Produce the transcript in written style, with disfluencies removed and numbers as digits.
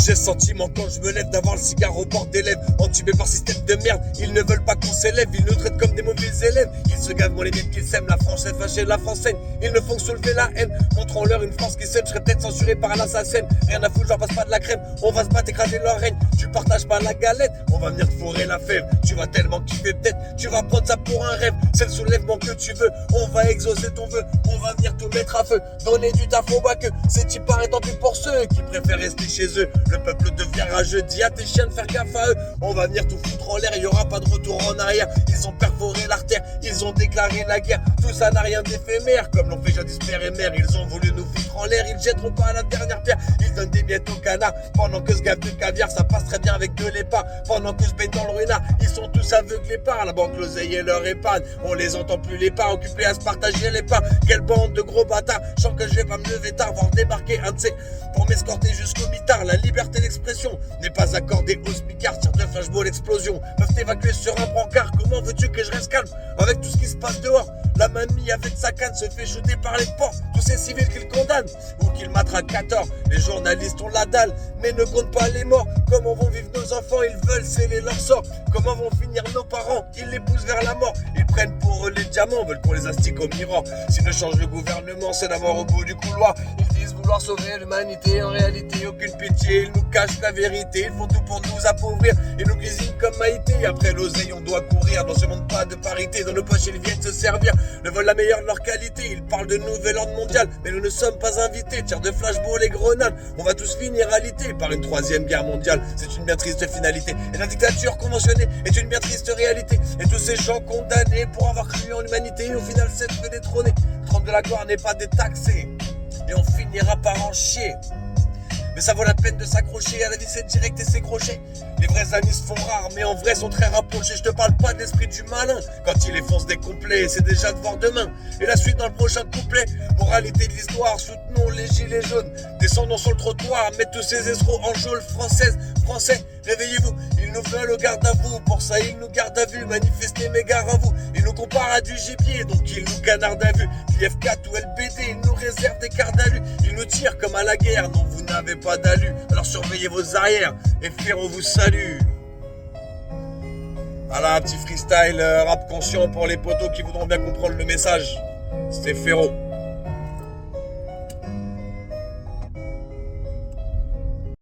J'ai le sentiment quand je me lève d'avoir le cigare au bord des lèvres. Entubé par système de merde, ils ne veulent pas qu'on s'élève. Ils nous traitent comme des mauvais élèves. Ils se gavent, moi les mecs qu'ils s'aiment. La France est fâchée, la France saigne. Ils ne font que soulever la haine. Montrons-leur une France qui sème. Je serais peut-être censuré par un assassin. Rien à foutre, j'en passe pas de la crème. On va se battre, écraser leur règne. Tu partages pas la galette, on va venir te fourrer la fève. Tu vas tellement kiffer peut-être, tu vas prendre ça pour un rêve. C'est le soulèvement que tu veux, on va exaucer ton vœu. On va venir tout mettre à feu, donner du taf au bac. C'est type paraît tant pis pour ceux qui préfèrent rester chez eux. Le peuple devient rageux, dis à tes chiens de faire gaffe à eux. On va venir tout foutre en l'air, y aura pas de retour en arrière. Ils ont perforé l'artère, ils ont déclaré la guerre. Tout ça n'a rien d'éphémère, comme l'ont fait jadis père et mère. Ils ont voulu nous foutre en l'air, ils jetteront pas la dernière pierre. Ils donnent des miettes au canard, pendant que ce gaffe de caviar, ça passe très bien avec de l'épargne. Pendant que je baigne dans le ruinard, ils sont tous aveuglés par la banque, l'oseille et leur épargne. On les entend plus les pas, occupés à se partager les pas. Quelle bande de gros bâtards, je sens que je vais pas me lever tard, voir débarquer un de ces pour m'escorter jusqu'au mitard. La liberté d'expression n'est pas accordée aux smicards. Tire de flashball, explosion, peuvent t'évacuer sur un brancard. Comment veux-tu que je reste calme avec tout ce qui se passe dehors? La mamie avec sa canne se fait shooter par les porcs. Tous ces civils qu'ils condamnent ou qu'ils matraquent à tort. Les journalistes ont la dalle, mais ne comptent pas les morts. Comment vont vivre nos enfants? Ils veulent sceller leur sort. Comment vont finir nos parents? Ils les poussent vers la mort. Ils prennent pour eux les diamants, veulent qu'on les astique au miroir. S'ils ne changent le gouvernement, c'est la mort au bout du couloir. Ils disent vouloir sauver l'humanité, en réalité aucune pitié. Ils nous cachent la vérité, ils font tout pour nous appauvrir. Ils nous cuisinent comme Maïté, après l'oseille on doit courir. Dans ce monde pas de parité, dans nos poches ils viennent se servir. Ne veulent la meilleure de leur qualité, ils parlent de nouvel ordre mondial. Mais nous ne sommes pas invités, tir de flashball et grenades. On va tous finir alité par une troisième guerre mondiale. C'est une bien triste finalité. Et la dictature conventionnée est une bien triste réalité. Et tous ces gens condamnés pour avoir cru en l'humanité, au final c'est que détrôner. Le trône de la gloire n'est pas détaxé. Et on finira par en chier. Mais ça vaut la peine de s'accrocher à la vie, c'est direct et c'est crochet. Les vrais amis se font rares, mais en vrai sont très rapprochés. Je te parle pas de l'esprit du malin. Quand il effonce des complets, c'est déjà de voir demain. Et la suite dans le prochain couplet. Moralité de l'histoire, soutenons les gilets jaunes. Descendons sur le trottoir, mettons tous ces escrocs en geôle française. Français, réveillez-vous, ils nous veulent au garde à vous. Pour ça ils nous gardent à vue, manifestez mes gares à vous. Ils nous comparent à du gibier, donc ils nous canardent à vue. IF4 ou LBD, ils nous réservent des quarts d'alu. Ils nous tirent comme à la guerre, non vous n'avez pas d'alu. Alors surveillez vos arrières, et Ferro vous salue. Voilà, un petit freestyle rap conscient pour les potos qui voudront bien comprendre le message. C'était Ferro.